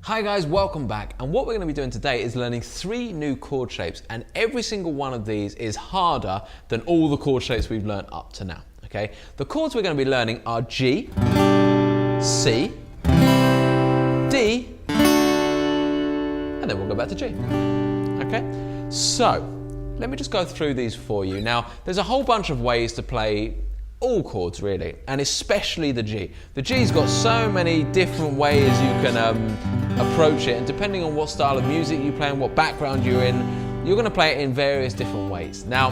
Hi guys, welcome back, and what we're going to be doing today is learning 3 new chord shapes, and every single one of these is harder than all the chord shapes we've learned up to now. Okay, the chords we're going to be learning are G, C, D, and then we'll go back to G. Okay, so let me just go through these for you. Now, there's a whole bunch of ways to play all chords really, and especially the G. The G's got so many different ways you can approach it, and depending on what style of music you play and what background you're in, you're going to play it in various different ways. Now,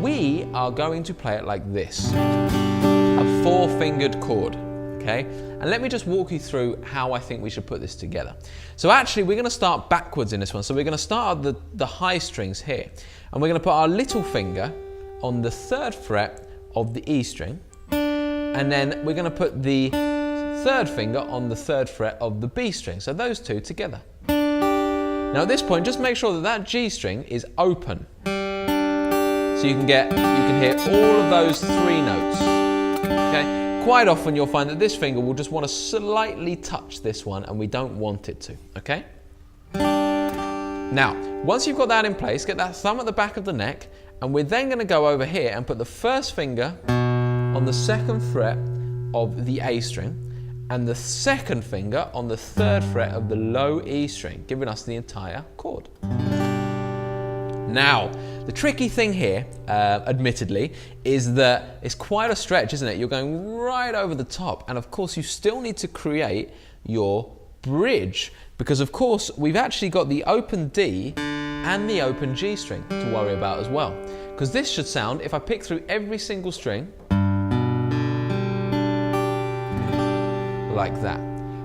we are going to play it like this, a 4-fingered chord, okay? And let me just walk you through how I think we should put this together. So actually, we're going to start backwards in this one. So we're going to start at the high strings here, and we're going to put our little finger on the 3rd fret of the E string, and then we're going to put the 3rd finger on the 3rd fret of the B string, so those two together. Now at this point, just make sure that that G string is open, so you can hear all of those 3 notes. Okay, quite often you'll find that this finger will just want to slightly touch this one, and we don't want it to. Okay. Now, once you've got that in place, get that thumb at the back of the neck, and we're then going to go over here and put the 1st finger on the 2nd fret of the A string and the 2nd finger on the 3rd fret of the low E string, giving us the entire chord. Now, the tricky thing here, admittedly, is that it's quite a stretch, isn't it? You're going right over the top, and of course you still need to create your bridge, because of course we've actually got the open D and the open G string to worry about as well. Because this should sound, if I pick through every single string, like that.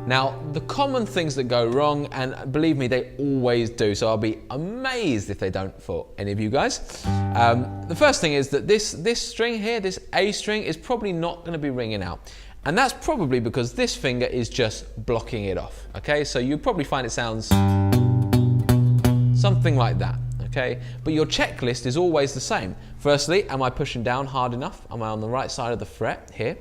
Now, the common things that go wrong, and believe me, they always do, so I'll be amazed if they don't for any of you guys. The first thing is that this string here, this A string, is probably not going to be ringing out. And that's probably because this finger is just blocking it off. Okay, so you probably find it sounds something like that, okay? But your checklist is always the same. Firstly, am I pushing down hard enough? Am I on the right side of the fret here?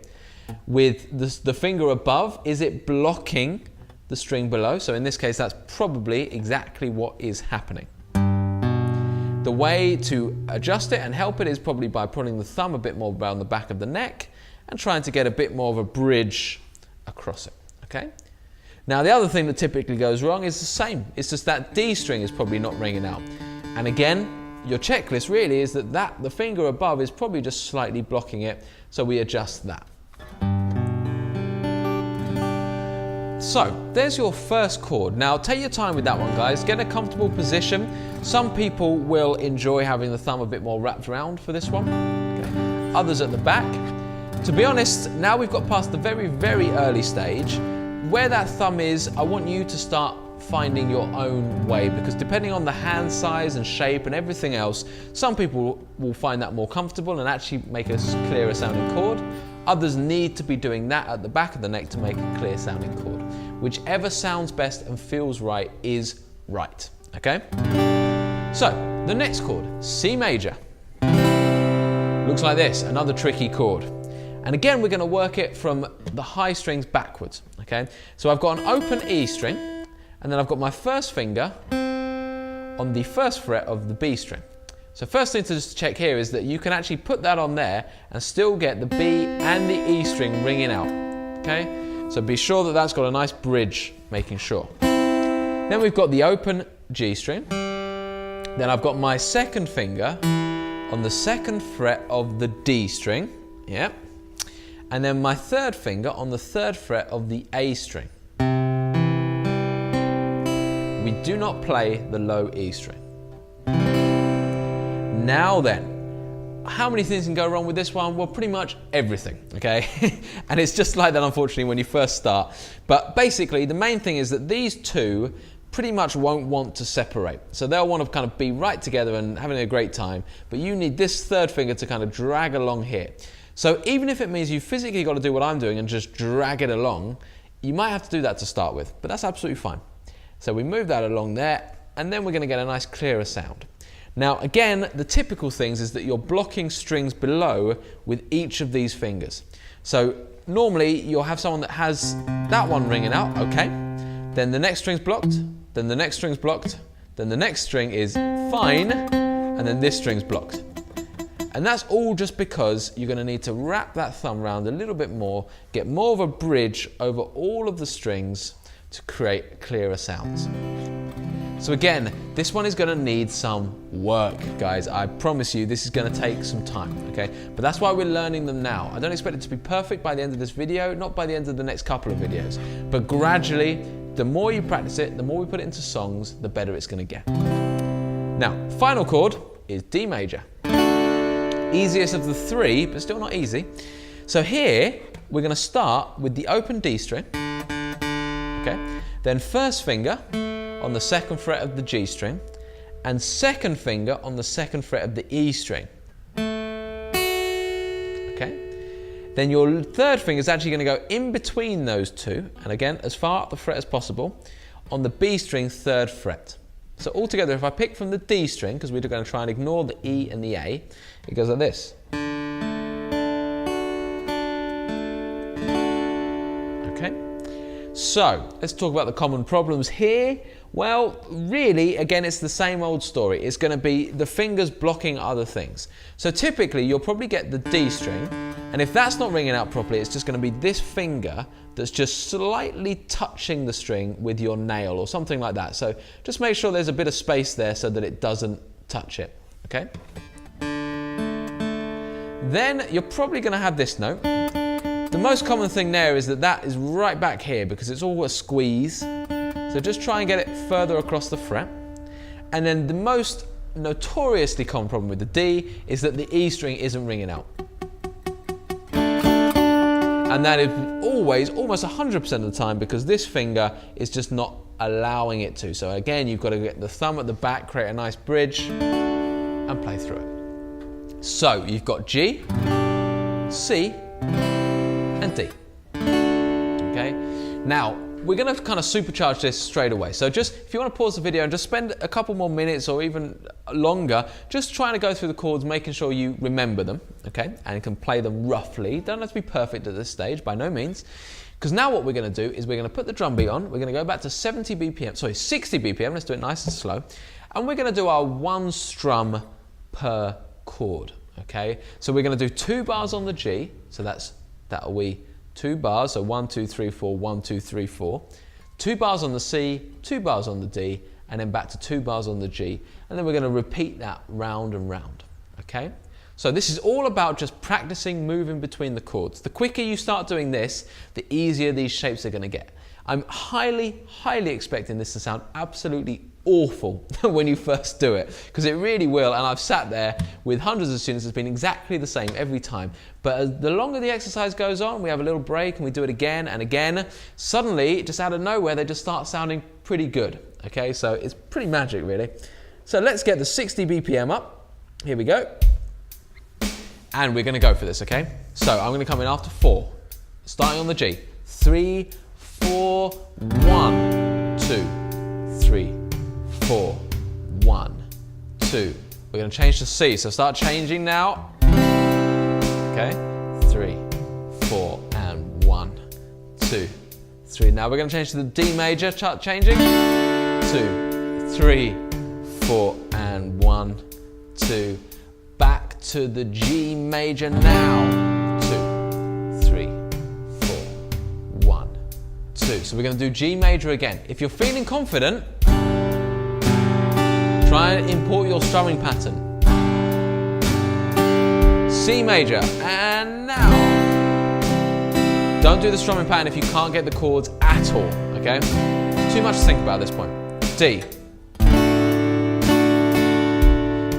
With the finger above, is it blocking the string below? So in this case, that's probably exactly what is happening. The way to adjust it and help it is probably by putting the thumb a bit more around the back of the neck and trying to get a bit more of a bridge across it, okay? Now, the other thing that typically goes wrong is the same. It's just that D string is probably not ringing out. And again, your checklist really is that the finger above is probably just slightly blocking it, so we adjust that. So, there's your first chord. Now, take your time with that one, guys. Get a comfortable position. Some people will enjoy having the thumb a bit more wrapped around for this one. Okay. Others at the back. To be honest, now we've got past the very, very early stage. Where that thumb is, I want you to start finding your own way, because depending on the hand size and shape and everything else, some people will find that more comfortable and actually make a clearer sounding chord. Others need to be doing that at the back of the neck to make a clear sounding chord. Whichever sounds best and feels right is right, okay? So, the next chord, C major. Looks like this, another tricky chord. And again, we're going to work it from the high strings backwards, okay? So I've got an open E string, and then I've got my 1st finger on the 1st fret of the B string. So first thing to just check here is that you can actually put that on there and still get the B and the E string ringing out, okay? So be sure that that's got a nice bridge, making sure. Then we've got the open G string. Then I've got my 2nd finger on the 2nd fret of the D string, yeah. And then my 3rd finger on the 3rd fret of the A string. We do not play the low E string. Now then, how many things can go wrong with this one? Well, pretty much everything, okay? And it's just like that, unfortunately, when you first start. But basically, the main thing is that these two pretty much won't want to separate. So they'll want to kind of be right together and having a great time, but you need this 3rd finger to kind of drag along here. So even if it means you physically got to do what I'm doing and just drag it along, you might have to do that to start with, but that's absolutely fine. So we move that along there, and then we're going to get a nice clearer sound. Now again, the typical things is that you're blocking strings below with each of these fingers. So normally you'll have someone that has that one ringing out, okay, then the next string's blocked, then the next string's blocked, then the next string is fine, and then this string's blocked. And that's all just because you're going to need to wrap that thumb around a little bit more, get more of a bridge over all of the strings to create clearer sounds. So again, this one is going to need some work, guys. I promise you this is going to take some time, okay? But that's why we're learning them now. I don't expect it to be perfect by the end of this video, not by the end of the next couple of videos. But gradually, the more you practice it, the more we put it into songs, the better it's going to get. Now, final chord is D major. Easiest of the three, but still not easy. So here, we're going to start with the open D string, okay? Then first finger on the second fret of the G string, and second finger on the second fret of the E string. Okay? Then your third finger is actually going to go in between those two, and again, as far up the fret as possible, on the B string third fret. So altogether, if I pick from the D string, because we're going to try and ignore the E and the A, it goes like this. Okay? So, let's talk about the common problems here. Well, really, again, it's the same old story. It's going to be the fingers blocking other things. So typically, you'll probably get the D string, and if that's not ringing out properly, it's just going to be this finger that's just slightly touching the string with your nail or something like that. So just make sure there's a bit of space there so that it doesn't touch it, okay? Then you're probably going to have this note. The most common thing there is that is right back here because it's all a squeeze. So just try and get it further across the fret. And then the most notoriously common problem with the D is that the E string isn't ringing out. And that is always, almost 100% of the time, because this finger is just not allowing it to. So again, you've got to get the thumb at the back, create a nice bridge, and play through it. So you've got G, C, and D. Okay? Now, we're going to kind of supercharge this straight away. So just, if you want to pause the video and just spend a couple more minutes or even longer, just trying to go through the chords, making sure you remember them, okay? And can play them roughly. Don't have to be perfect at this stage, by no means. Because now what we're going to do is we're going to put the drum beat on. We're going to go back to 60 BPM. Let's do it nice and slow. And we're going to do our one strum per chord, okay? So we're going to do 2 bars on the G. So that'll be 2 bars, so 1, 2, 3, 4, 1, 2, 3, 4. 2 bars on the C, 2 bars on the D, and then back to 2 bars on the G. And then we're going to repeat that round and round, okay? So this is all about just practicing moving between the chords. The quicker you start doing this, the easier these shapes are going to get. I'm highly, highly expecting this to sound absolutely awful when you first do it, because it really will. And I've sat there with hundreds of students, it's been exactly the same every time. But as the longer the exercise goes on, we have a little break and we do it again and again, suddenly, just out of nowhere, they just start sounding pretty good. Okay, so it's pretty magic, really. So let's get the 60 BPM up. Here we go. And we're going to go for this, okay? So I'm going to come in after 4, starting on the G. 3, 4, 1, 2, 3, 4, 1, 2. We're going to change to C, so start changing now. Okay, 3, 4, and 1, 2, 3. Now we're going to change to the D major, start changing. 2, 3, 4, and 1, 2. Back to the G major now. 2, 3, 4, 1, 2. So we're going to do G major again. If you're feeling confident, try and import your strumming pattern. C major, and now. Don't do the strumming pattern if you can't get the chords at all, okay? Too much to think about at this point. D.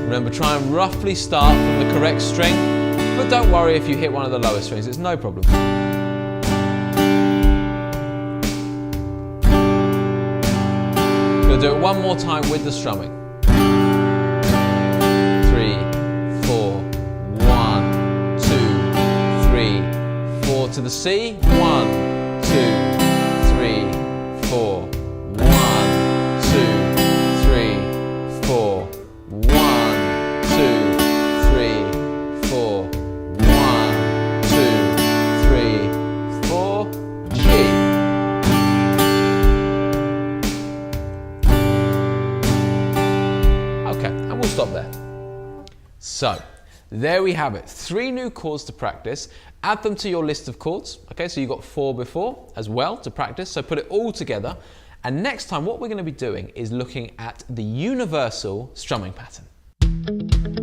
Remember, try and roughly start from the correct string, but don't worry if you hit one of the lower strings, it's no problem. We'll do it one more time with the strumming. 3, 4, 1, 2, 3, 4 to the C. 1, 2, 3, 4, 1, 2, 3, 4, 1, 2, 3, 4, 1, 2, 3, 4, G. stop there. So, there we have it. 3 new chords to practice. Add them to your list of chords. Okay, so you got 4 before as well to practice. So put it all together. And next time, what we're going to be doing is looking at the universal strumming pattern.